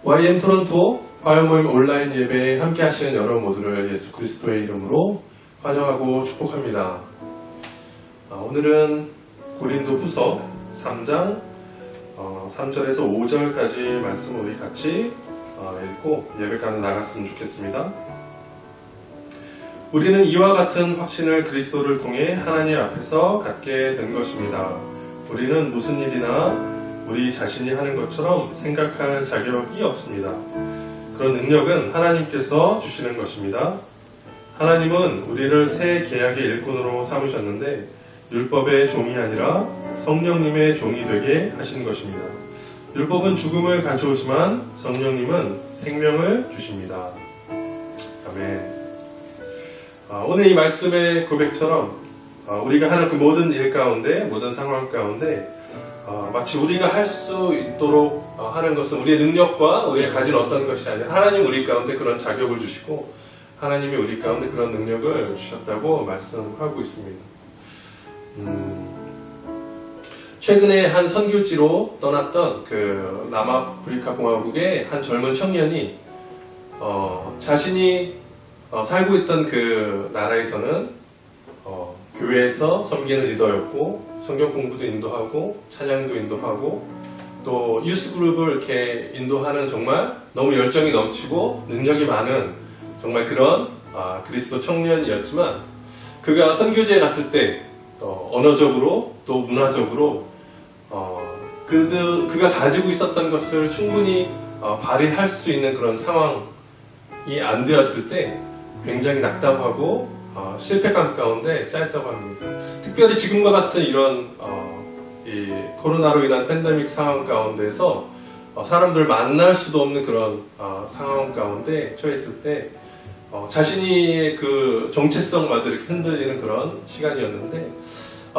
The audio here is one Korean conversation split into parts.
YM 토론토 화요모임 온라인 예배에 함께 하시는 여러분 모두를 예수 그리스도의 이름으로 환영하고 축복합니다. 오늘은 고린도 후서 3장 3절에서 5절까지 말씀 우리 같이 읽고 예배까지 나갔으면 좋겠습니다. 우리는 이와 같은 확신을 그리스도를 통해 하나님 앞에서 갖게 된 것입니다. 우리는 무슨 일이나 우리 자신이 하는 것처럼 생각할 자격이 없습니다. 그런 능력은 하나님께서 주시는 것입니다. 하나님은 우리를 새 계약의 일꾼으로 삼으셨는데 율법의 종이 아니라 성령님의 종이 되게 하신 것입니다. 율법은 죽음을 가져오지만 성령님은 생명을 주십니다. 아멘. 오늘 이 말씀의 고백처럼 우리가 하는 그 모든 일 가운데, 모든 상황 가운데 마치 우리가 할 수 있도록 하는 것은 우리의 능력과 우리가 가진 어떤 것이 아니라 하나님 우리 가운데 그런 자격을 주시고 하나님이 우리 가운데 그런 능력을 주셨다고 말씀하고 있습니다. 최근에 한 선교지로 떠났던 그 남아프리카 공화국의 한 젊은 청년이 자신이 살고 있던 그 나라에서는 교회에서 섬기는 리더였고 성경 공부도 인도하고 찬양도 인도하고 또 유스 그룹을 이렇게 인도하는 정말 너무 열정이 넘치고 능력이 많은 정말 그런 그리스도 청년이었지만 그가 선교지에 갔을 때 언어적으로 또 문화적으로 그가 가지고 있었던 것을 충분히 발휘할 수 있는 그런 상황이 안 되었을 때 굉장히 낙담하고 실패감 가운데 쌓였다고 합니다. 특별히 지금과 같은 이런 이 코로나로 인한 팬데믹 상황 가운데서 사람들 만날 수도 없는 그런 상황 가운데 처했을 때 자신이 그 정체성마저 이렇게 흔들리는 그런 시간이었는데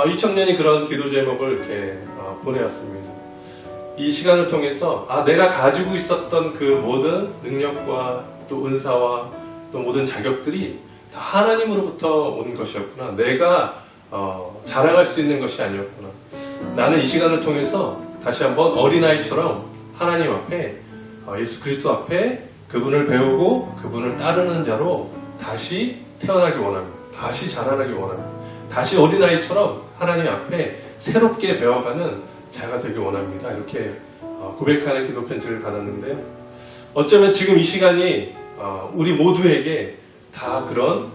이 청년이 그런 기도 제목을 이렇게 보내왔습니다. 이 시간을 통해서 내가 가지고 있었던 그 모든 능력과 또 은사와 또 모든 자격들이 다 하나님으로부터 온 것이었구나. 내가 자랑할 수 있는 것이 아니었구나. 나는 이 시간을 통해서 다시 한번 어린아이처럼 하나님 앞에 예수 그리스도 앞에 그분을 배우고 그분을 따르는 자로 다시 태어나기 원합니다. 다시 자라나기 원합니다. 다시 어린아이처럼 하나님 앞에 새롭게 배워가는 자가 되기 원합니다. 이렇게 고백하는 기도 편지를 받았는데요. 어쩌면 지금 이 시간이 우리 모두에게 다 그런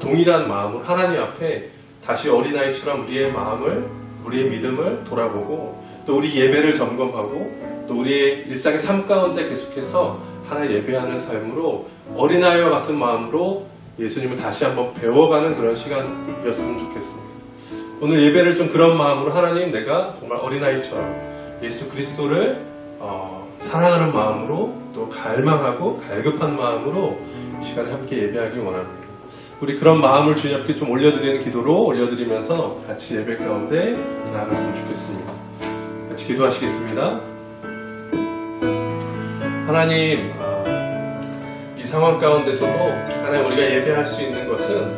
동일한 마음으로 하나님 앞에 다시 어린아이처럼 우리의 마음을, 우리의 믿음을 돌아보고 또 우리 예배를 점검하고 또 우리의 일상의 삶 가운데 계속해서 하나님 예배하는 삶으로 어린아이와 같은 마음으로 예수님을 다시 한번 배워가는 그런 시간이었으면 좋겠습니다. 오늘 예배를 좀 그런 마음으로 하나님 내가 정말 어린아이처럼 예수 그리스도를 사랑하는 마음으로 또 갈망하고 갈급한 마음으로 이 시간에 함께 예배하기 원합니다. 우리 그런 마음을 주님께 좀 올려드리는 기도로 올려드리면서 같이 예배 가운데 나아갔으면 좋겠습니다. 같이 기도하시겠습니다. 하나님, 이 상황 가운데서도 하나님 우리가 예배할 수 있는 것은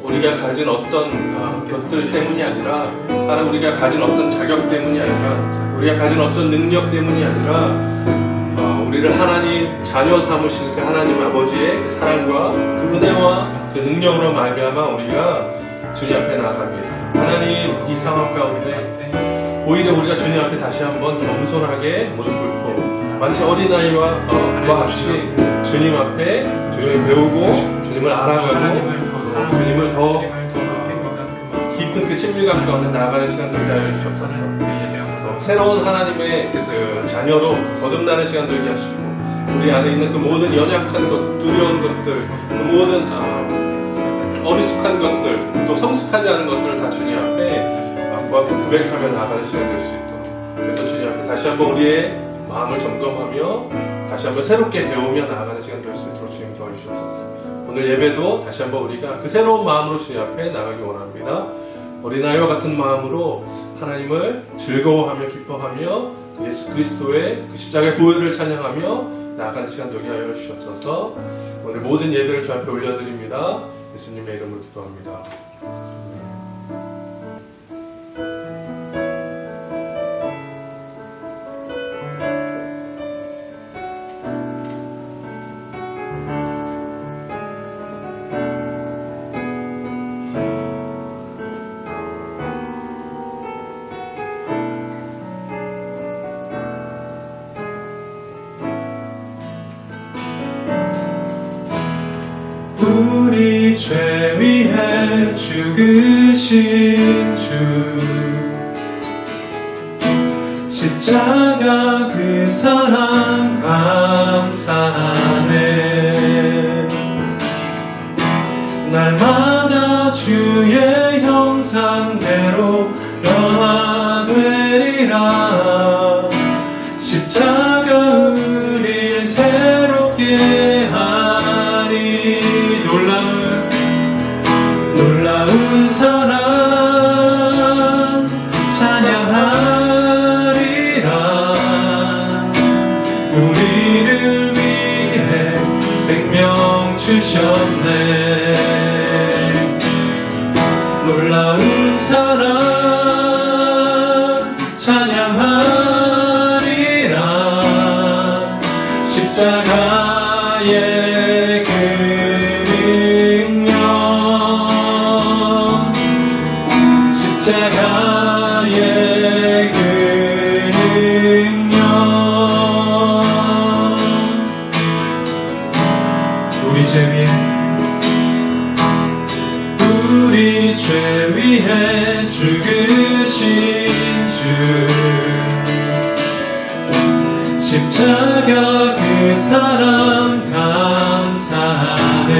우리가 가진 어떤 것들 때문이 아니라 하나님 우리가 가진 어떤 자격 때문이 아니라 우리가 가진 어떤 능력 때문이 아니라 우리를 하나님 자녀 삼으신 그 하나님 아버지의 그 사랑과 그 은혜와 그 능력으로 말미암아 우리가 주님 앞에 나아갑니다. 하나님 이 상황 가운데 오히려 우리가 주님 앞에 다시 한번 겸손하게 무릎 꿇고 마치 어린아이와 같이 주님 앞에 주님을 배우고 주님을 알아가고 주님을 더 깊은 그 친밀감 가운데 나아가는 시간 되게 하여 주옵소서. 새로운 하나님의 그 자녀로 거듭나는 시간 되게 하시고 우리 안에 있는 그 모든 연약한 것, 두려운 것들, 그 모든 어리숙한 것들, 또 성숙하지 않은 것들을 다 주님 앞에 고백하며 나아가는 시간 될 수 있도록 그래서 주님 앞에 다시 한번 우리의 마음을 점검하며 다시 한번 새롭게 배우며 나아가는 시간 될 수 있도록 주님 도와주시옵소서. 오늘 예배도 다시 한번 우리가 그 새로운 마음으로 주님 앞에 나가기 원합니다. 어린아이와 같은 마음으로 하나님을 즐거워하며 기뻐하며 예수 그리스도의 그 십자가의 보혈을 찬양하며 나아가는 시간 되게 하여 주시옵소서. 오늘 모든 예배를 주 앞에 올려드립니다. 예수님의 이름으로 기도합니다. 죽으신 주 십자가 그 사랑 감사하네. 날마다 주의 형상대로 변화되리라. 십자가 우릴 새롭게 하리. 놀라운 사랑 찬양하리라. 우리를 위해 생명 주셨네. 놀라운 사랑 찬양하리라. 십자가의 그 능력, 십자가의 그 능력, 우리 죄 위해 죽으신 주 십자가 그 사랑 감사하네.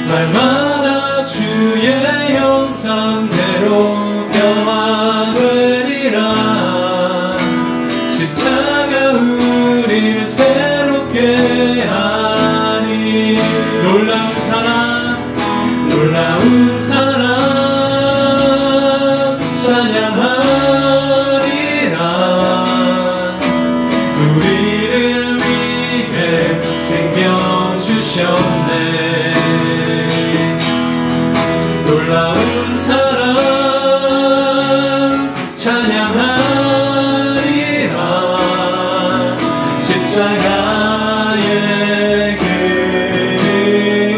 날마다 주의 형상대로 변화되리라. 십자가 우릴 새롭게 하니. 놀라운 사랑 찬양하리라. 우리를 위해 생명 주셨네. 놀라운 사랑 찬양하리라. 십자가의 그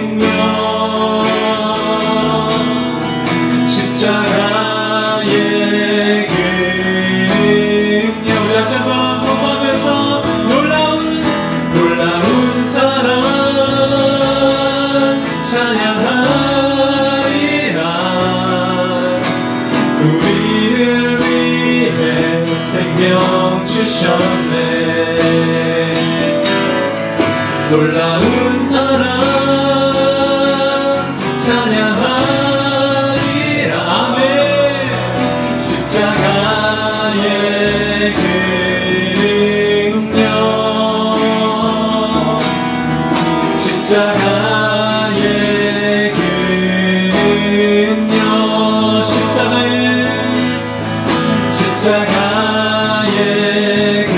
능력, 십자가의 그 능력. 다시 한번 선포하면서 놀라운 사랑 찬양하리라. 우리를 위해 생명 주셨네. 놀라운 사랑 찬양하리라. 아멘. 십자가의 그 능력, 십자가의 그 능력, 십자가의 그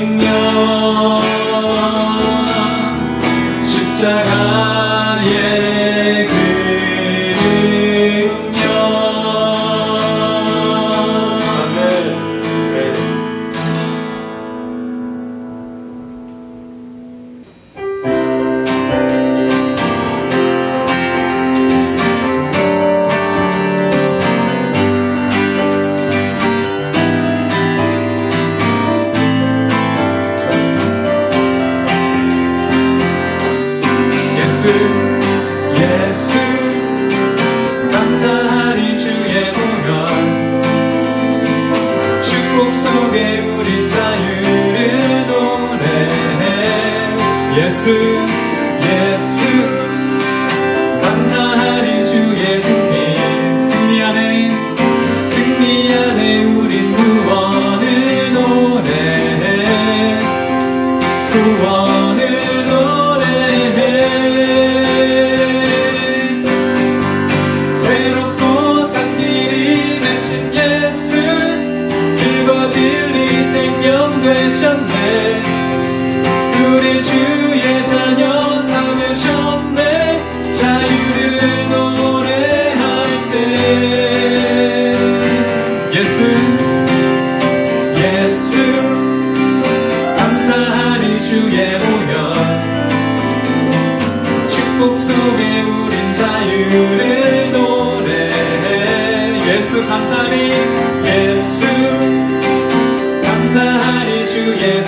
능력, 십자가의 그 능력. 아멘. 네. 예수 감사하리 주의 보혈. 축복 속에 우린 자유를 노래해. 예수 감사하리 주의 승리 안에 우린 구원을 노래해. 새롭고 산 길이 되신 예수, 길과 진리 생명 되셨네. 우리 주의 자녀 삼으셨네. 자유를 노래할 때. 예수 감사하리 주의 보혈. 축복 속에 우린 자유를 노래해. 예수 감사하리 주의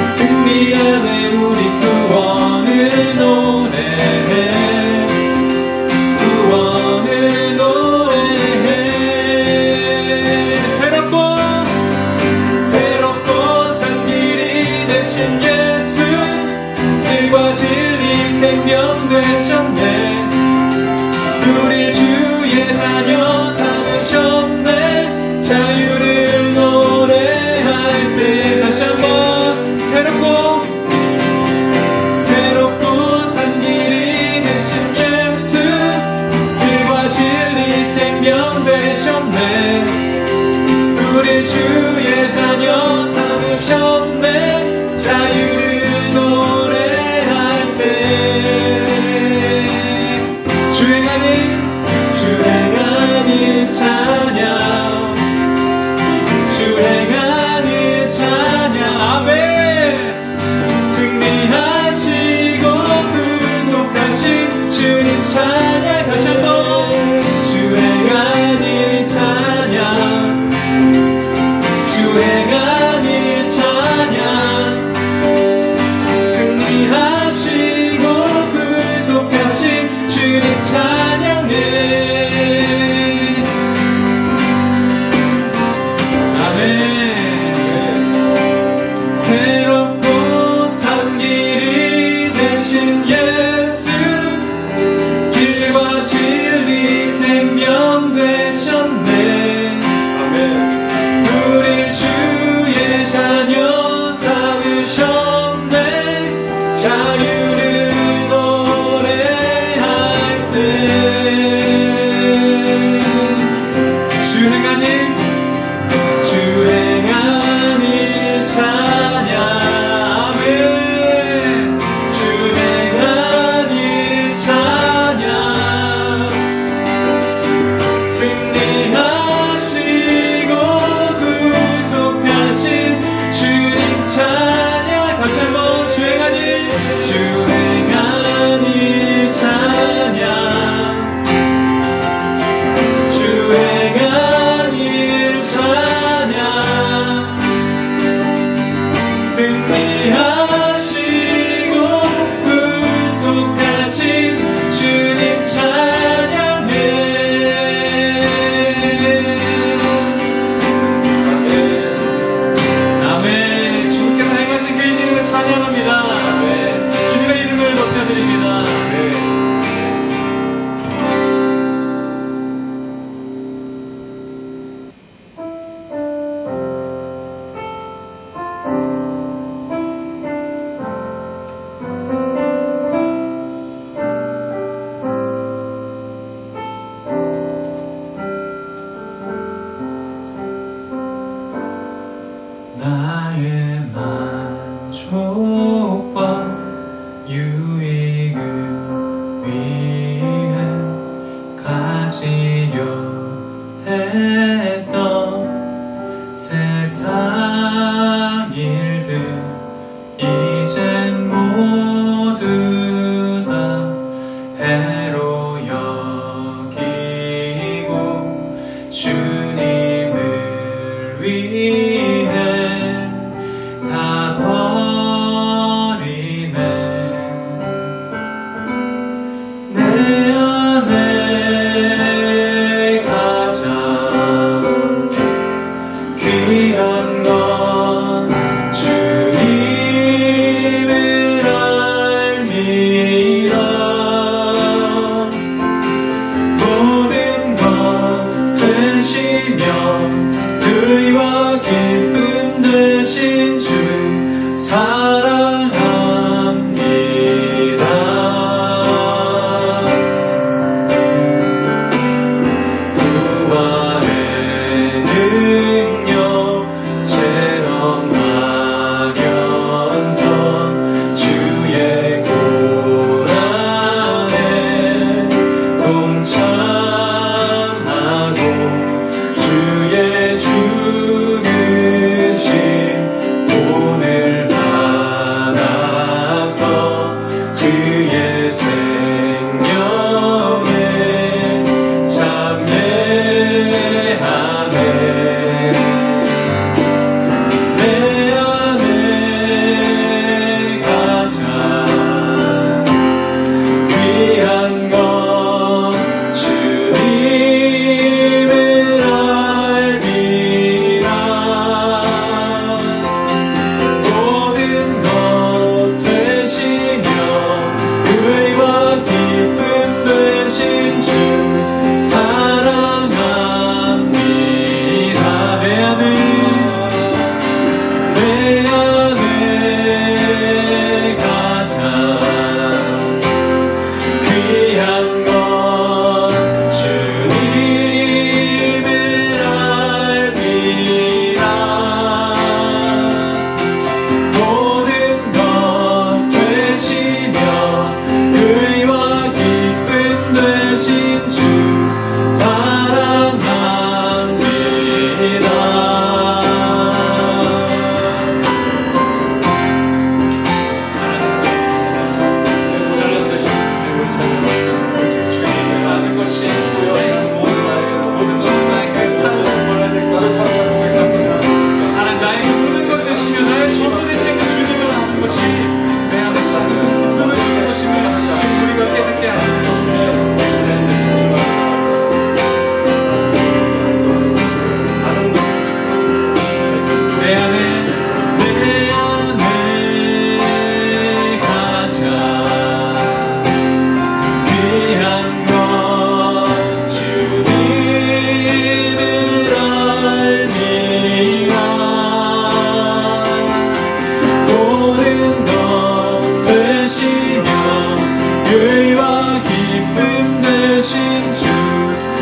승리 안에 우리 구원을 노래해 구원을 노래해 새롭고 산 길이 되신 예수 길과 진리 생명 되셨네 우리 주의 자녀 삼으셨네 자유를 노래할 때 다시 한번 새롭고 산 길이 되신 예수 길과 진리 생명 되셨네 우리 주의 자녀 삼으셨네 자유를 노래할 때 주행하는 찬양 주행하는 찬양 아멘 승리하시고 구속하신 주님 찬양 다시 한번 주행하는 찬양 주행하는 찬양 승리하시고 구속하신 주님 찬양해 새롭고 산 길이 되신 예수 길과 진리 생명 되셨네 아멘 우리 주의 자녀 삼으셨네 자유를 노래할 때 주행하는 찬양 아멘 주행하는 찬양 승리하시고 구속하신 주님 찬양 다시 한번 주행하는 찬양 주행하는 찬양 승리하시고 구속하신 주님 찬양해 아멘 주님께서 행하신 그 이름을 찬양합니다 아멘 주님의 이름을 높여드립니다 아멘 나의 만족과 유익을 위해 가지려 했던 세상 일들 이젠 모두 다 해로 여기고 주님을 위해 다 버리네 내 안에 가장 귀한 건 주님을 알미라 기쁨 되신 주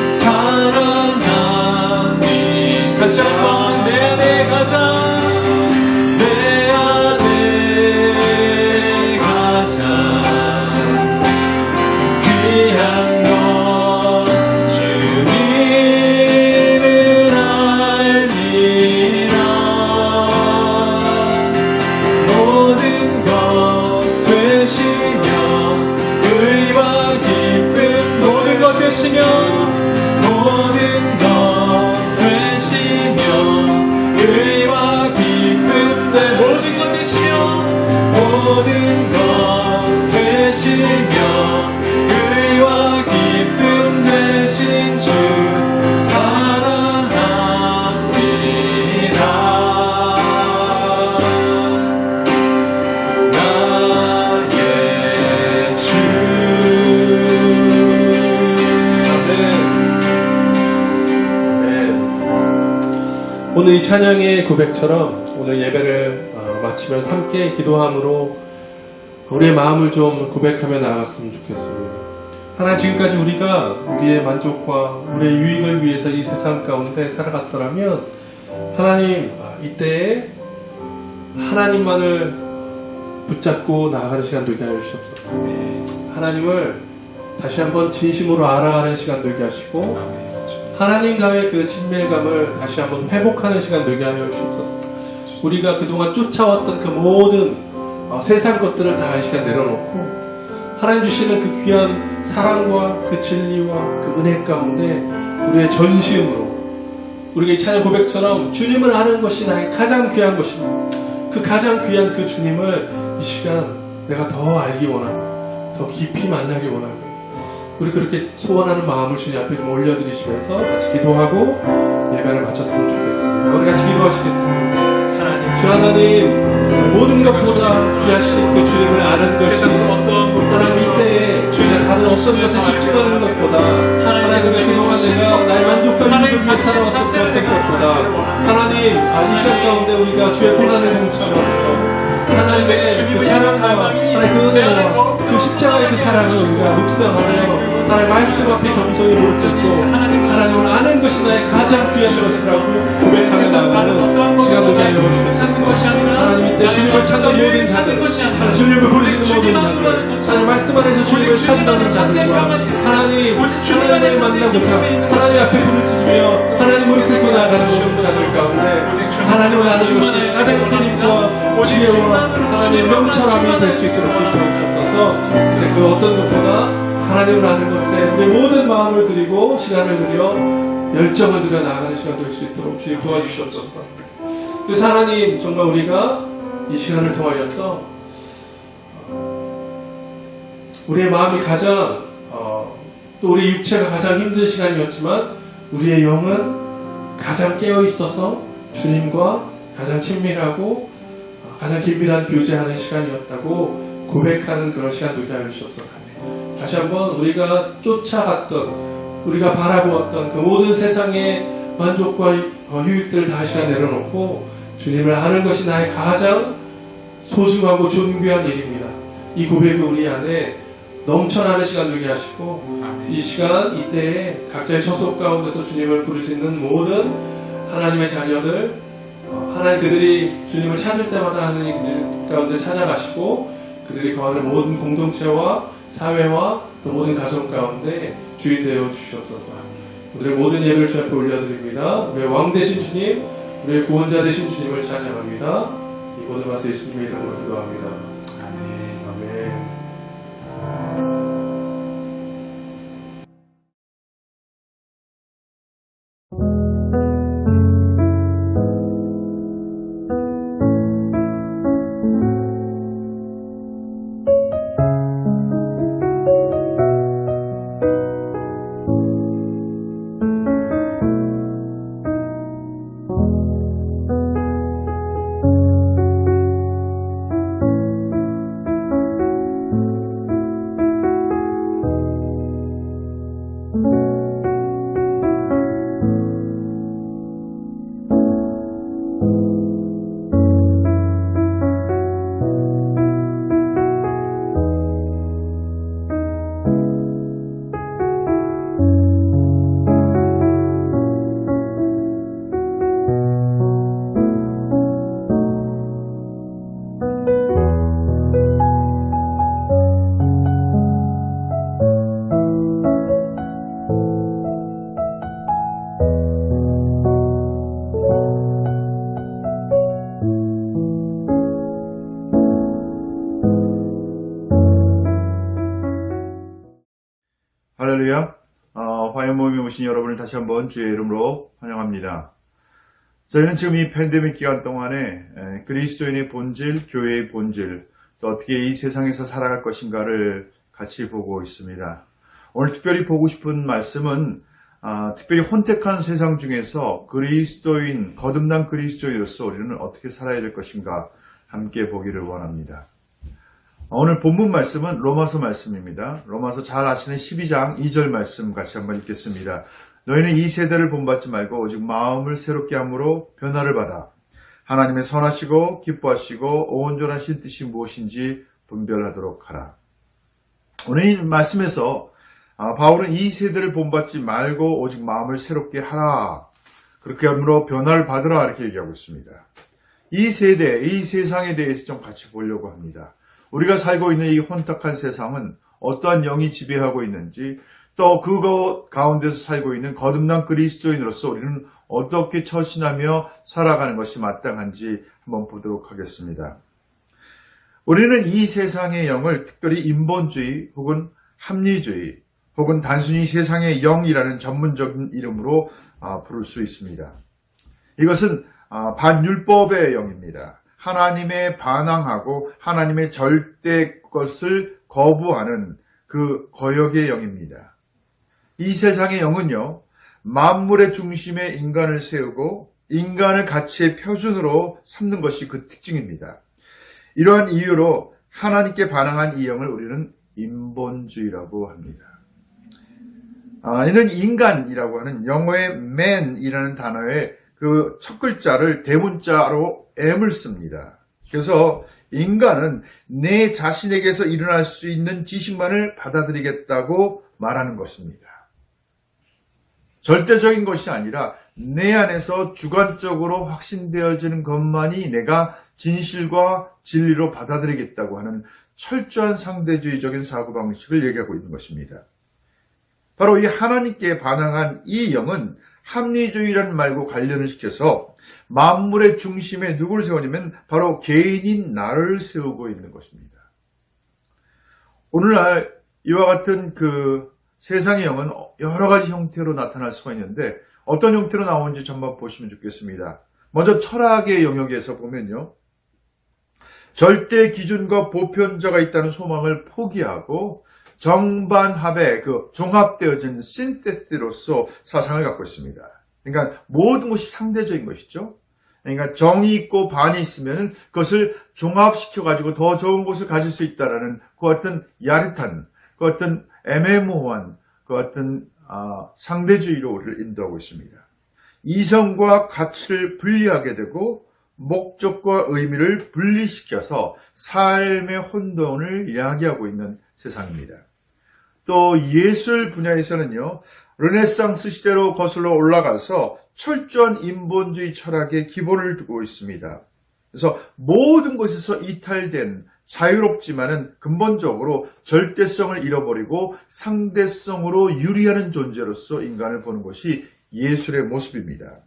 사랑합니다. 다시 한번 내 안에 가자. 내 안에 가자. 귀한 것 주님을 알미라. 모든 것 되시며 의와 기쁨 모든 것 되시며 모든 것 되시며 의와 기쁨 내 모든 것 되시며 모든 것 되시며 의와 기쁨 되신 주 사랑합니다. 나의 주. 오늘 이 찬양의 고백처럼 오늘 예배를 마치면서 함께 기도함으로 우리의 마음을 좀 고백하며 나아갔으면 좋겠습니다. 하나님, 지금까지 우리가 우리의 만족과 우리의 유익을 위해서 이 세상 가운데 살아갔더라면 하나님, 이때에 하나님만을 붙잡고 나아가는 시간 되게 하여 주시옵소서. 하나님을 다시 한번 진심으로 알아가는 시간 되게 하시고 하나님과의 그 친밀감을 다시 한번 회복하는 시간 되게 하여 주옵소서. 우리가 그동안 쫓아왔던 그 모든 세상 것들을 다 이 시간 내려놓고 하나님 주시는 그 귀한 사랑과 그 진리와 그 은혜 가운데 우리의 전심으로 우리가 이 찬양 고백처럼 주님을 아는 것이 나의 가장 귀한 것이다. 그 가장 귀한 그 주님을 이 시간 내가 더 알기 원하고 더 깊이 만나기 원하고 우리 그렇게 소원하는 마음을 주님 앞에 좀 올려드리시면서 같이 기도하고 예배를 마쳤으면 좋겠습니다. 우리 같이 기도하시겠습니다. 주 하나님, 모든 것보다 귀하신 그 주님을 아는 것이 하나님 이때에 주님의 다른 어떤 것에 집중하는 것보다 하나님 그동안 내가 나의 만족과 유익을 위해 살아왔던 것보다 하나님 이 시간 가운데 우리가 주의 고난을 동참하면서 하나님의 그 사랑과 하나님 그 은혜와 그 십자가의 그 사랑을 우리가 묵상하며 하나님 말씀 앞에 겸손히 무릎 꿇고 하나님을 아는 것이 나의 가장 귀한 것이라고 고백하며 나가는 시간 되게 하여 주시옵소서. 하나님 이때 주님을 찾는 모든 자들, 주님을 부르시는 모든 자들, 하나님 말씀 안에서 주님을 찾는 자들과 하나님 하나님을 만나고자 하나님 앞에 부르짖으며 하나님 무릎 꿇고 나가는 모든 자들 가운데 하나님을 아는 것이 가장 힘과 지혜와 하나님 명철함이 될 수 있도록 주옵소서. 근데 그 어떤 것보다 하나님을 아는 것에 우리 모든 마음을 드리고 시간을 들여 열정을 들여 나아가는 시간 될 수 있도록 주님 도와주시옵소서. 그래서 하나님 정말 우리가 이 시간을 통하여서 우리의 마음이 가장 또 우리 육체가 가장 힘든 시간이었지만 우리의 영은 가장 깨어 있어서 주님과 가장 친밀하고 가장 긴밀한 교제하는 시간이었다고 고백하는 그런 시간 되게 하여 주시옵소서. 다시 한번 우리가 쫓아갔던 우리가 바라보았던 그 모든 세상의 만족과 유익들을 다시 내려놓고 주님을 아는 것이 나의 가장 소중하고 존귀한 일입니다. 이 고백이 우리 안에 넘쳐나는 시간 되게 하시고 이 시간 이때에 각자의 처소 가운데서 주님을 부르짖는 모든 하나님의 자녀들 하나님 그들이 주님을 찾을 때마다 하나님 그들 가운데 찾아가시고 그들이 거하는 모든 공동체와 사회와 또 모든 가정 가운데 주인 되어 주시옵소서. 우리의 모든 예배를 주 앞에 올려드립니다. 우리의 왕 되신 주님, 우리의 구원자 되신 주님을 찬양합니다. 이 모든 말씀 예수님의 이름으로 기도합니다. 아멘. 할렐루야. 화요 모임에 오신 여러분을 다시 한번 주의 이름으로 환영합니다. 저희는 지금 이 팬데믹 기간 동안에 그리스도인의 본질, 교회의 본질, 또 어떻게 이 세상에서 살아갈 것인가를 같이 보고 있습니다. 오늘 특별히 보고 싶은 말씀은 특별히 혼택한 세상 중에서 그리스도인, 거듭난 그리스도인으로서 우리는 어떻게 살아야 될 것인가 함께 보기를 원합니다. 오늘 본문 말씀은 로마서 말씀입니다. 로마서 잘 아시는 12장 2절 말씀 같이 한번 읽겠습니다. 너희는 이 세대를 본받지 말고 오직 마음을 새롭게 함으로 변화를 받아 하나님의 선하시고 기뻐하시고 온전하신 뜻이 무엇인지 분별하도록 하라. 오늘 이 말씀에서 바울은 이 세대를 본받지 말고 오직 마음을 새롭게 하라. 그렇게 함으로 변화를 받으라 이렇게 얘기하고 있습니다. 이 세대, 이 세상에 대해서 좀 같이 보려고 합니다. 우리가 살고 있는 이 혼탁한 세상은 어떠한 영이 지배하고 있는지 또 그것 가운데서 살고 있는 거듭난 그리스도인으로서 우리는 어떻게 처신하며 살아가는 것이 마땅한지 한번 보도록 하겠습니다. 우리는 이 세상의 영을 특별히 인본주의 혹은 합리주의 혹은 단순히 세상의 영이라는 전문적인 이름으로 부를 수 있습니다. 이것은 반율법의 영입니다. 하나님에 반항하고 하나님의 절대 것을 거부하는 그 거역의 영입니다. 이 세상의 영은요, 만물의 중심에 인간을 세우고 인간을 가치의 표준으로 삼는 것이 그 특징입니다. 이러한 이유로 하나님께 반항한 이 영을 우리는 인본주의라고 합니다. 이는 인간이라고 하는 영어의 man이라는 단어의 그 첫 글자를 대문자로 M을 씁니다. 그래서 인간은 내 자신에게서 일어날 수 있는 지식만을 받아들이겠다고 말하는 것입니다. 절대적인 것이 아니라 내 안에서 주관적으로 확신되어지는 것만이 내가 진실과 진리로 받아들이겠다고 하는 철저한 상대주의적인 사고방식을 얘기하고 있는 것입니다. 바로 이 하나님께 반항한 이 영은 합리주의라는 말과 관련을 시켜서 만물의 중심에 누구를 세우냐면 바로 개인인 나를 세우고 있는 것입니다. 오늘날 이와 같은 그 세상의 영은 여러 가지 형태로 나타날 수가 있는데 어떤 형태로 나오는지 한번 보시면 좋겠습니다. 먼저 철학의 영역에서 보면요. 절대 기준과 보편자가 있다는 소망을 포기하고 정반합의 그 종합되어진 신세티로서 사상을 갖고 있습니다. 그러니까 모든 것이 상대적인 것이죠. 그러니까 정이 있고 반이 있으면 그것을 종합시켜가지고 더 좋은 것을 가질 수 있다라는 그 같은 야릇한, 그 같은 애매모호한, 그 같은 상대주의로 우리를 인도하고 있습니다. 이성과 가치를 분리하게 되고 목적과 의미를 분리시켜서 삶의 혼돈을 야기하고 있는 세상입니다. 또 예술 분야에서는요, 르네상스 시대로 거슬러 올라가서 철저한 인본주의 철학의 기본을 두고 있습니다. 그래서 모든 것에서 이탈된 자유롭지만은 근본적으로 절대성을 잃어버리고 상대성으로 유리하는 존재로서 인간을 보는 것이 예술의 모습입니다.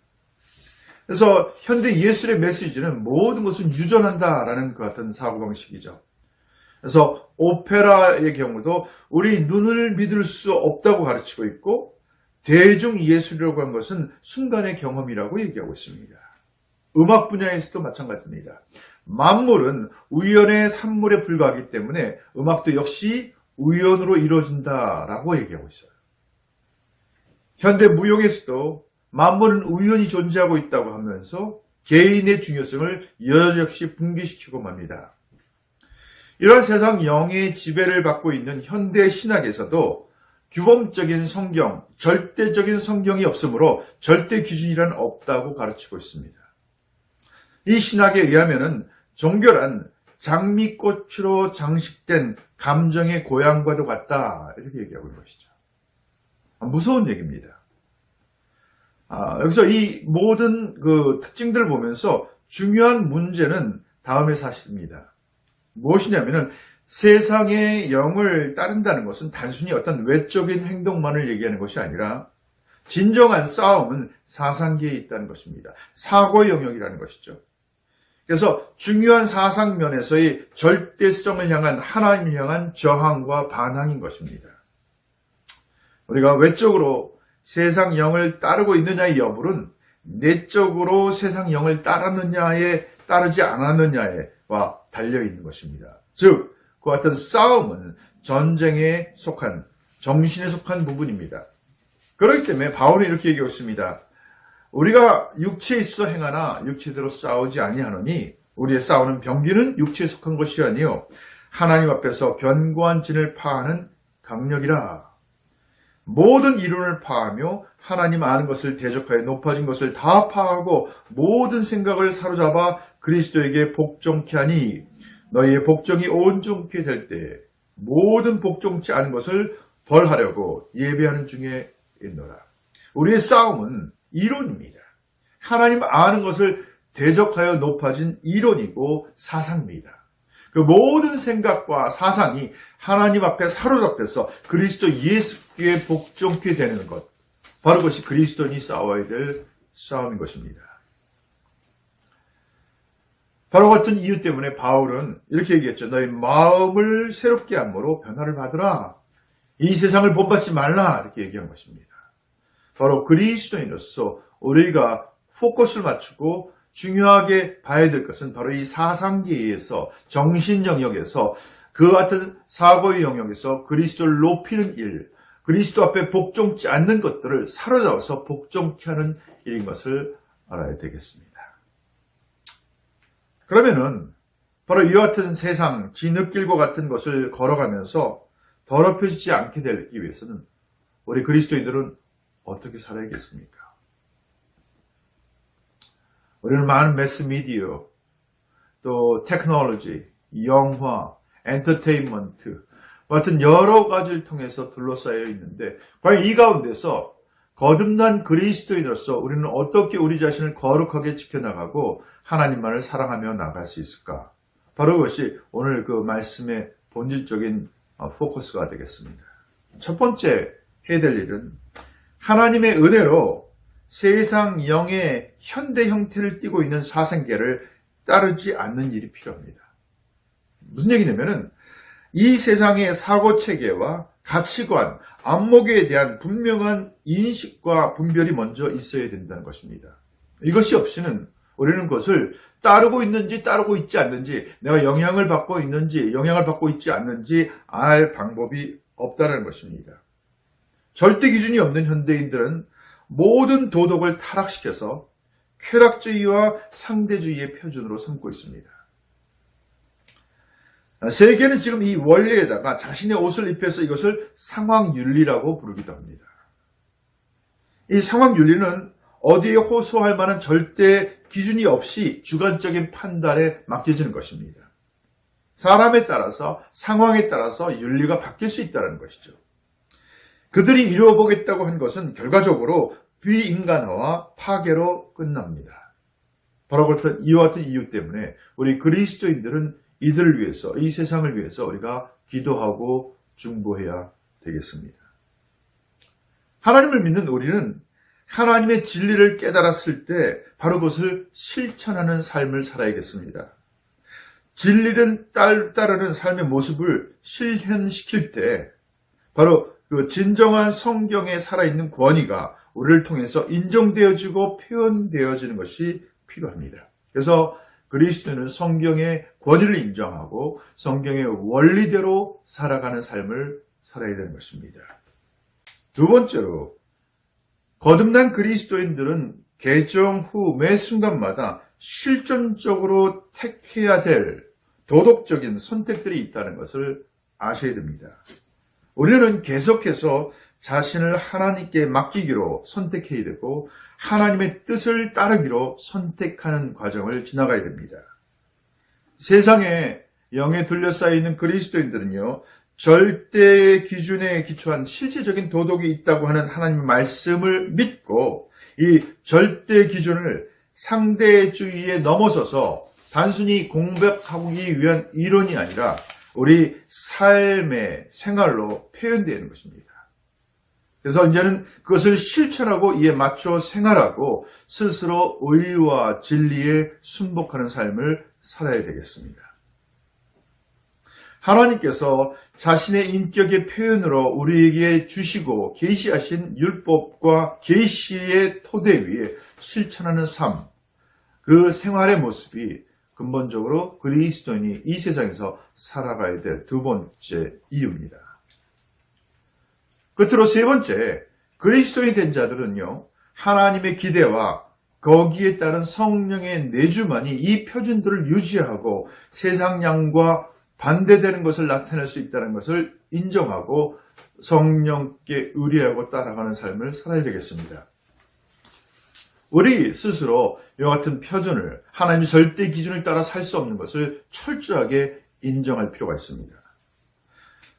그래서 현대 예술의 메시지는 모든 것은 유전한다라는 그 같은 사고방식이죠. 그래서 오페라의 경우도 우리 눈을 믿을 수 없다고 가르치고 있고 대중예술이라고 한 것은 순간의 경험이라고 얘기하고 있습니다. 음악 분야에서도 마찬가지입니다. 만물은 우연의 산물에 불과하기 때문에 음악도 역시 우연으로 이루어진다라고 얘기하고 있어요. 현대 무용에서도 만물은 우연히 존재하고 있다고 하면서 개인의 중요성을 여지없이 붕괴시키고 맙니다. 이런 세상 영의 지배를 받고 있는 현대 신학에서도 규범적인 성경, 절대적인 성경이 없으므로 절대 기준이란 없다고 가르치고 있습니다. 이 신학에 의하면은 종교란 장미꽃으로 장식된 감정의 고향과도 같다 이렇게 얘기하고 있는 것이죠. 무서운 얘기입니다. 여기서 이 모든 그 특징들을 보면서 중요한 문제는 다음의 사실입니다. 무엇이냐면은 세상의 영을 따른다는 것은 단순히 어떤 외적인 행동만을 얘기하는 것이 아니라 진정한 싸움은 사상계에 있다는 것입니다. 사고의 영역이라는 것이죠. 그래서 중요한 사상면에서의 절대성을 향한 하나님을 향한 저항과 반항인 것입니다. 우리가 외적으로 세상 영을 따르고 있느냐의 여부는 내적으로 세상 영을 따르지 않았느냐에와 달려있는 것입니다. 즉, 그와 같은 싸움은 전쟁에 속한, 정신에 속한 부분입니다. 그렇기 때문에 바울이 이렇게 얘기하고 있습니다. 우리가 육체에 있어 행하나 육체대로 싸우지 아니하노니 우리의 싸우는 병기는 육체에 속한 것이 아니요 하나님 앞에서 견고한 진을 파하는 강력이라. 모든 이론을 파하며 하나님 아는 것을 대적하여 높아진 것을 다 파하고 모든 생각을 사로잡아 그리스도에게 복종케 하니 너희의 복종이 온전케 될 때에 모든 복종치 않은 것을 벌하려고 예배하는 중에 있노라. 우리의 싸움은 이론입니다. 하나님 아는 것을 대적하여 높아진 이론이고 사상입니다. 그 모든 생각과 사상이 하나님 앞에 사로잡혀서 그리스도 예수께 복종케 되는 것, 바로 그것이 그리스도인이 싸워야 될 싸움인 것입니다. 바로 같은 이유 때문에 바울은 이렇게 얘기했죠. 너희 마음을 새롭게 함으로 변화를 받으라. 이 세상을 본받지 말라. 이렇게 얘기한 것입니다. 바로 그리스도인으로서 우리가 포커스를 맞추고 중요하게 봐야 될 것은 바로 이 사상계에서, 정신 영역에서, 그 같은 사고의 영역에서 그리스도를 높이는 일, 그리스도 앞에 복종치 않는 것들을 사로잡아서 복종케 하는 일인 것을 알아야 되겠습니다. 그러면은 바로 이와 같은 세상, 진흙길과 같은 것을 걸어가면서 더럽혀지지 않게 되기 위해서는 우리 그리스도인들은 어떻게 살아야겠습니까? 우리는 많은 매스미디어, 또 테크놀로지, 영화, 엔터테인먼트 같은 여러 가지를 통해서 둘러싸여 있는데 과연 이 가운데서 거듭난 그리스도인으로서 우리는 어떻게 우리 자신을 거룩하게 지켜나가고 하나님만을 사랑하며 나갈 수 있을까? 바로 그것이 오늘 그 말씀의 본질적인 포커스가 되겠습니다. 첫 번째 해야 될 일은 하나님의 은혜로 세상 영의 현대 형태를 띠고 있는 사생계를 따르지 않는 일이 필요합니다. 무슨 얘기냐면은 이 세상의 사고체계와 가치관, 안목에 대한 분명한 인식과 분별이 먼저 있어야 된다는 것입니다. 이것이 없이는 우리는 그것을 따르고 있는지 따르고 있지 않는지, 내가 영향을 받고 있는지 영향을 받고 있지 않는지 알 방법이 없다는 것입니다. 절대 기준이 없는 현대인들은 모든 도덕을 타락시켜서 쾌락주의와 상대주의의 표준으로 삼고 있습니다. 세계는 지금 이 원리에다가 자신의 옷을 입혀서 이것을 상황윤리라고 부르기도 합니다. 이 상황윤리는 어디에 호소할 만한 절대 기준이 없이 주관적인 판단에 맡겨지는 것입니다. 사람에 따라서, 상황에 따라서 윤리가 바뀔 수 있다는 것이죠. 그들이 이루어보겠다고 한 것은 결과적으로 비인간화와 파괴로 끝납니다. 바로 그렇던 이와 같은 이유 때문에 우리 그리스도인들은 이들을 위해서, 이 세상을 위해서 우리가 기도하고 중보해야 되겠습니다. 하나님을 믿는 우리는 하나님의 진리를 깨달았을 때 바로 그것을 실천하는 삶을 살아야겠습니다. 진리를 따르는 삶의 모습을 실현시킬 때 바로 그 진정한 성경에 살아있는 권위가 우리를 통해서 인정되어지고 표현되어지는 것이 필요합니다. 그래서 그리스도는 성경의 권위를 인정하고 성경의 원리대로 살아가는 삶을 살아야 되는 것입니다. 두 번째로 거듭난 그리스도인들은 개정 후 매 순간마다 실존적으로 택해야 될 도덕적인 선택들이 있다는 것을 아셔야 됩니다. 우리는 계속해서 자신을 하나님께 맡기기로 선택해야 되고 하나님의 뜻을 따르기로 선택하는 과정을 지나가야 됩니다. 세상에 영에 둘러싸여 있는 그리스도인들은요, 절대 기준에 기초한 실제적인 도덕이 있다고 하는 하나님의 말씀을 믿고 이 절대 기준을 상대주의에 넘어서서 단순히 공백하기 위한 이론이 아니라 우리 삶의 생활로 표현되는 것입니다. 그래서 이제는 그것을 실천하고 이에 맞춰 생활하고 스스로 의와 진리에 순복하는 삶을 살아야 되겠습니다. 하나님께서 자신의 인격의 표현으로 우리에게 주시고 계시하신 율법과 계시의 토대 위에 실천하는 삶, 그 생활의 모습이 근본적으로 그리스도인이 이 세상에서 살아가야 될 두 번째 이유입니다. 끝으로 세 번째, 그리스도인이 된 자들은요, 하나님의 기대와 거기에 따른 성령의 내주만이 이 표준들을 유지하고 세상 양과 반대되는 것을 나타낼 수 있다는 것을 인정하고 성령께 의뢰하고 따라가는 삶을 살아야 되겠습니다. 우리 스스로 이와 같은 표준을, 하나님의 절대 기준을 따라 살 수 없는 것을 철저하게 인정할 필요가 있습니다.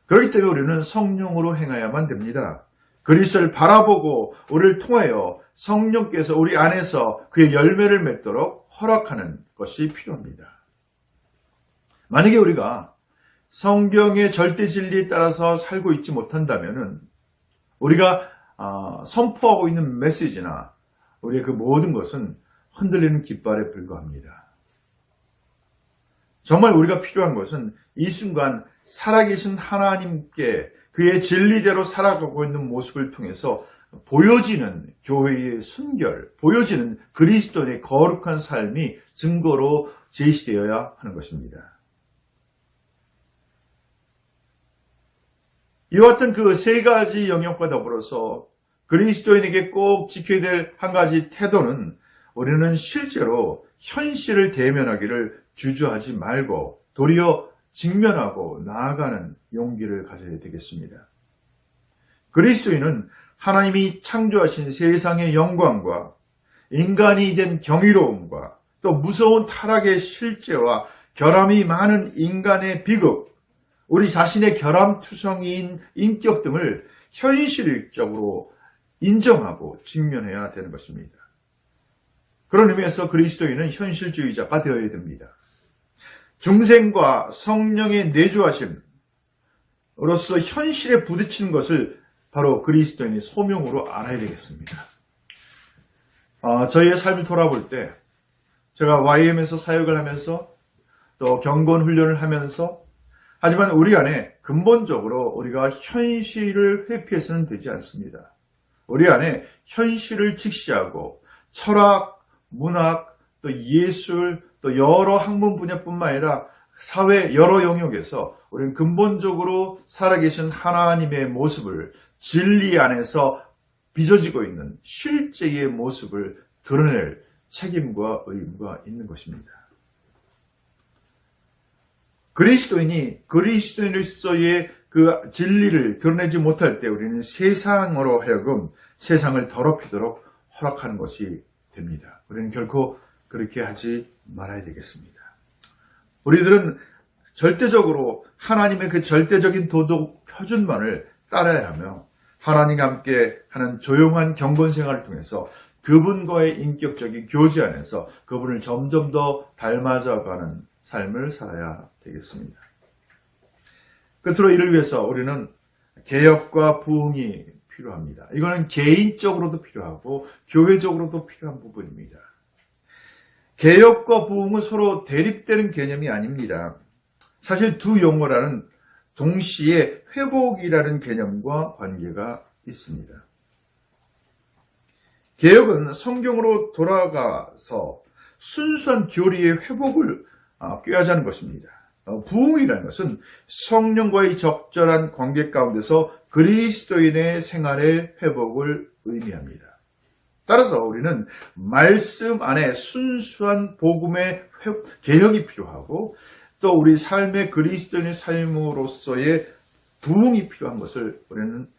그렇기 때문에 우리는 성령으로 행해야만 됩니다. 그리스도를 바라보고 우리를 통하여 성령께서 우리 안에서 그의 열매를 맺도록 허락하는 것이 필요합니다. 만약에 우리가 성경의 절대 진리에 따라서 살고 있지 못한다면 우리가 선포하고 있는 메시지나 우리의 그 모든 것은 흔들리는 깃발에 불과합니다. 정말 우리가 필요한 것은 이 순간 살아계신 하나님께 그의 진리대로 살아가고 있는 모습을 통해서 보여지는 교회의 순결, 보여지는 그리스도의 거룩한 삶이 증거로 제시되어야 하는 것입니다. 이와 같은 그 세 가지 영역과 더불어서 그리스도인에게 꼭 지켜야 될 한 가지 태도는 우리는 실제로 현실을 대면하기를 주저하지 말고 도리어 직면하고 나아가는 용기를 가져야 되겠습니다. 그리스도인은 하나님이 창조하신 세상의 영광과 인간이 된 경이로움과 또 무서운 타락의 실제와 결함이 많은 인간의 비극, 우리 자신의 결함투성이인 인격 등을 현실적으로 인정하고 직면해야 되는 것입니다. 그런 의미에서 그리스도인은 현실주의자가 되어야 됩니다. 중생과 성령의 내주하심으로서 현실에 부딪히는 것을 바로 그리스도인의 소명으로 알아야 되겠습니다. 저희의 삶을 돌아볼 때 제가 YM에서 사역을 하면서 또 경건 훈련을 하면서 하지만 우리 안에 근본적으로 우리가 현실을 회피해서는 되지 않습니다. 우리 안에 현실을 직시하고 철학, 문학, 또 예술, 또 여러 학문 분야뿐만 아니라 사회 여러 영역에서 우리는 근본적으로 살아계신 하나님의 모습을 진리 안에서 빚어지고 있는 실제의 모습을 드러낼 책임과 의무가 있는 것입니다. 그리스도인으로서의 그 진리를 드러내지 못할 때 우리는 세상으로 하여금 세상을 더럽히도록 허락하는 것이 됩니다. 우리는 결코 그렇게 하지 말아야 되겠습니다. 우리들은 절대적으로 하나님의 그 절대적인 도덕 표준만을 따라야 하며 하나님과 함께 하는 조용한 경건 생활을 통해서 그분과의 인격적인 교제 안에서 그분을 점점 더 닮아져가는 삶을 살아야 되겠습니다. 끝으로 이를 위해서 우리는 개혁과 부흥이 필요합니다. 이거는 개인적으로도 필요하고 교회적으로도 필요한 부분입니다. 개혁과 부흥은 서로 대립되는 개념이 아닙니다. 사실 두 용어라는 동시에 회복이라는 개념과 관계가 있습니다. 개혁은 성경으로 돌아가서 순수한 교리의 회복을 꾀하자는 것입니다. 부흥이라는 것은 성령과의 적절한 관계 가운데서 그리스도인의 생활의 회복을 의미합니다. 따라서 우리는 말씀 안에 순수한 복음의 개혁이 필요하고 또 우리 삶의 그리스도인의 삶으로서의 부흥이 필요한 것을 우리는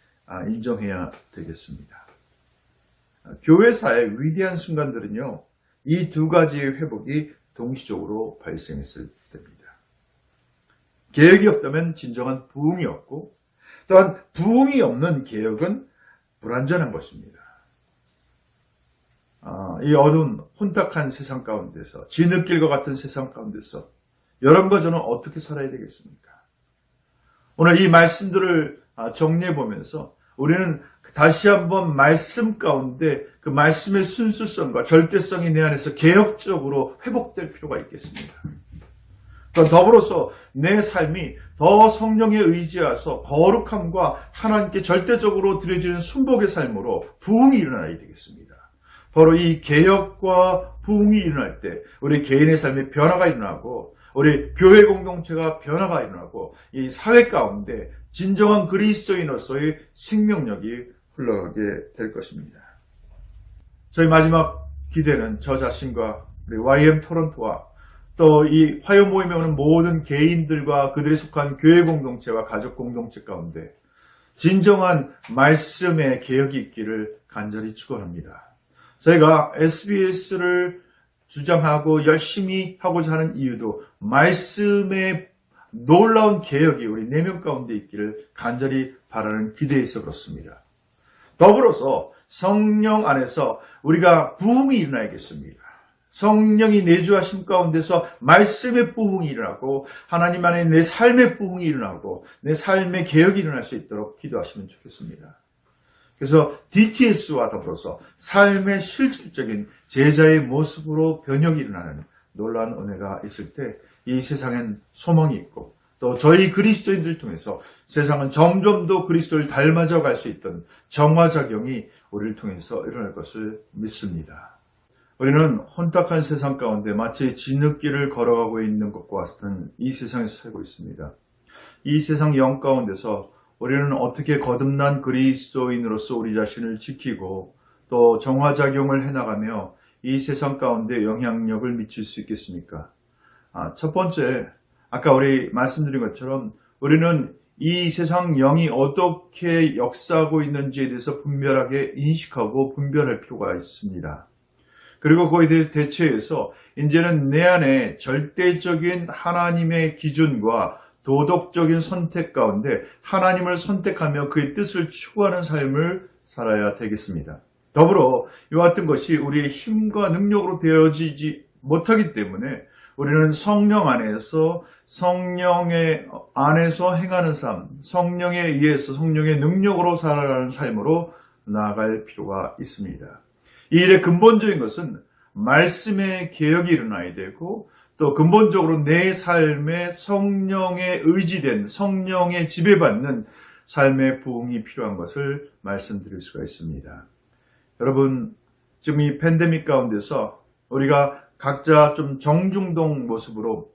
인정해야 되겠습니다. 교회사의 위대한 순간들은요, 이 두 가지의 회복이 동시적으로 발생했을 때입니다. 개혁이 없다면 진정한 부흥이 없고 또한 부흥이 없는 개혁은 불완전한 것입니다. 이 어두운 혼탁한 세상 가운데서 진흙길과 같은 세상 가운데서 여러분과 저는 어떻게 살아야 되겠습니까? 오늘 이 말씀들을 정리해 보면서 우리는 다시 한번 말씀 가운데 그 말씀의 순수성과 절대성이 내 안에서 개혁적으로 회복될 필요가 있겠습니다. 또 더불어서 내 삶이 더 성령에 의지하여 거룩함과 하나님께 절대적으로 드려지는 순복의 삶으로 부흥이 일어나야 되겠습니다. 바로 이 개혁과 부흥이 일어날 때 우리 개인의 삶에 변화가 일어나고 우리 교회 공동체가 변화가 일어나고 이 사회 가운데 진정한 그리스도인으로서의 생명력이 흘러가게 될 것입니다. 저희 마지막 기대는 저 자신과 우리 YM 토론토와 또 이 화요 모임에 오는 모든 개인들과 그들이 속한 교회 공동체와 가족 공동체 가운데 진정한 말씀의 개혁이 있기를 간절히 축원합니다. 저희가 SBS를 주장하고 열심히 하고자 하는 이유도 말씀의 놀라운 개혁이 우리 4명 가운데 있기를 간절히 바라는 기대에 있어 그렇습니다. 더불어서 성령 안에서 우리가 부흥이 일어나야겠습니다. 성령이 내주하심 가운데서 말씀의 부흥이 일어나고 하나님 안에 내 삶의 부흥이 일어나고 내 삶의 개혁이 일어날 수 있도록 기도하시면 좋겠습니다. 그래서 DTS와 더불어서 삶의 실질적인 제자의 모습으로 변혁이 일어나는 놀라운 은혜가 있을 때 이 세상엔 소망이 있고 또 저희 그리스도인들 통해서 세상은 점점 더 그리스도를 닮아져 갈 수 있던 정화작용이 우리를 통해서 일어날 것을 믿습니다. 우리는 혼탁한 세상 가운데 마치 진흙길을 걸어가고 있는 것과 같은 이 세상에서 살고 있습니다. 이 세상 영 가운데서 우리는 어떻게 거듭난 그리스도인으로서 우리 자신을 지키고 또 정화작용을 해나가며 이 세상 가운데 영향력을 미칠 수 있겠습니까? 첫 번째, 아까 우리 말씀드린 것처럼 우리는 이 세상 영이 어떻게 역사하고 있는지에 대해서 분별하게 인식하고 분별할 필요가 있습니다. 그리고 거기에 대해 대처해서 이제는 내 안에 절대적인 하나님의 기준과 도덕적인 선택 가운데 하나님을 선택하며 그의 뜻을 추구하는 삶을 살아야 되겠습니다. 더불어 이와 같은 것이 우리의 힘과 능력으로 되어지지 못하기 때문에 우리는 성령 안에서 성령의 안에서 행하는 삶, 성령에 의해서 성령의 능력으로 살아가는 삶으로 나아갈 필요가 있습니다. 이 일의 근본적인 것은 말씀의 개혁이 일어나야 되고 또 근본적으로 내 삶에 성령에 의지된 성령에 지배받는 삶의 부흥이 필요한 것을 말씀드릴 수가 있습니다. 여러분, 지금 이 팬데믹 가운데서 우리가 각자 좀 정중동 모습으로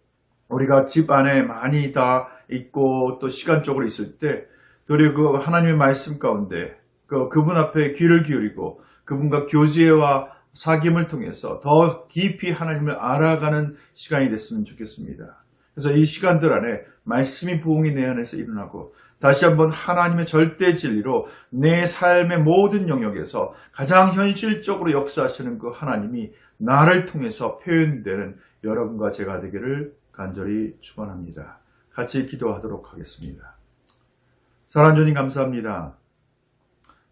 우리가 집 안에 많이 다 있고 또 시간적으로 있을 때 그리고 하나님의 말씀 가운데 그분 앞에 귀를 기울이고 그분과 교제와 사귐을 통해서 더 깊이 하나님을 알아가는 시간이 됐으면 좋겠습니다. 그래서 이 시간들 안에 말씀이 부흥이 내 안에서 일어나고 다시 한번 하나님의 절대 진리로 내 삶의 모든 영역에서 가장 현실적으로 역사하시는 그 하나님이 나를 통해서 표현되는 여러분과 제가 되기를 간절히 축원합니다. 같이 기도하도록 하겠습니다. 사랑하는 주님 감사합니다.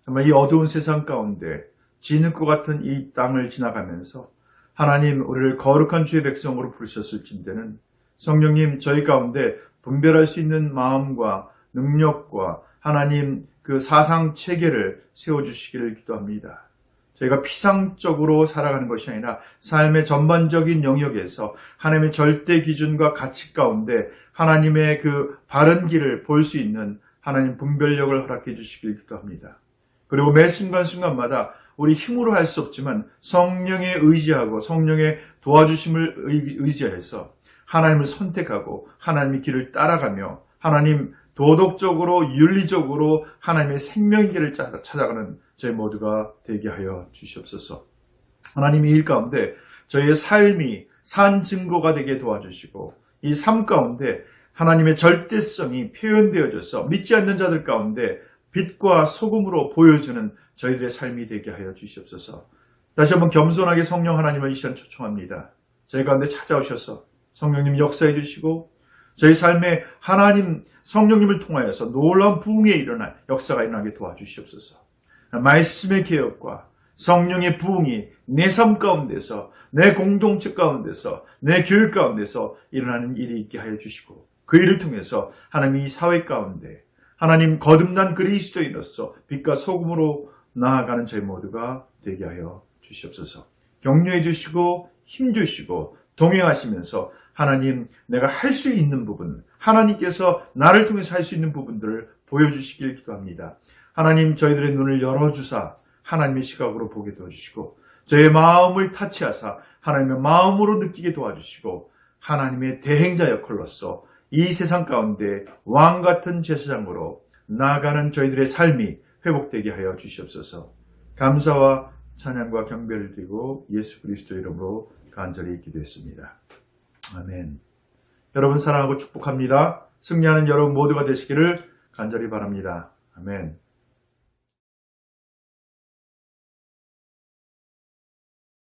정말 이 어두운 세상 가운데 진흙과 같은 이 땅을 지나가면서 하나님 우리를 거룩한 주의 백성으로 부르셨을진대는 성령님 저희 가운데 분별할 수 있는 마음과 능력과 하나님 그 사상 체계를 세워주시기를 기도합니다. 저희가 피상적으로 살아가는 것이 아니라 삶의 전반적인 영역에서 하나님의 절대 기준과 가치 가운데 하나님의 그 바른 길을 볼 수 있는 하나님 분별력을 허락해 주시길 기도합니다. 그리고 매 순간순간마다 우리 힘으로 할 수 없지만 성령에 의지하고 성령의 도와주심을 의지해서 하나님을 선택하고 하나님의 길을 따라가며 하나님 도덕적으로 윤리적으로 하나님의 생명의 길을 찾아가는 저희 모두가 되게 하여 주시옵소서. 하나님 이 일 가운데 저희의 삶이 산 증거가 되게 도와주시고 이 삶 가운데 하나님의 절대성이 표현되어져서 믿지 않는 자들 가운데 빛과 소금으로 보여주는 저희들의 삶이 되게 하여 주시옵소서. 다시 한번 겸손하게 성령 하나님을 이 시간 초청합니다. 저희 가운데 찾아오셔서 성령님 역사해 주시고 저희 삶에 하나님 성령님을 통하여서 놀라운 부흥에 일어날 역사가 일어나게 도와주시옵소서. 말씀의 개혁과 성령의 부흥이 내 삶 가운데서 내 공동체 가운데서 내 교육 가운데서 일어나는 일이 있게 하여 주시고 그 일을 통해서 하나님 이 사회 가운데 하나님 거듭난 그리스도인으로서 빛과 소금으로 나아가는 저희 모두가 되게 하여 주시옵소서. 격려해 주시고 힘 주시고 동행하시면서 하나님, 내가 할 수 있는 부분, 하나님께서 나를 통해서 할 수 있는 부분들을 보여주시길 기도합니다. 하나님, 저희들의 눈을 열어주사 하나님의 시각으로 보게 도와주시고, 저의 마음을 타치하사 하나님의 마음으로 느끼게 도와주시고, 하나님의 대행자 역할로서 이 세상 가운데 왕같은 제사장으로 나아가는 저희들의 삶이 회복되게 하여 주시옵소서. 감사와 찬양과 경배를 드리고 예수 그리스도 이름으로 간절히 기도했습니다. 아멘. 여러분 사랑하고 축복합니다. 승리하는 여러분 모두가 되시기를 간절히 바랍니다. 아멘.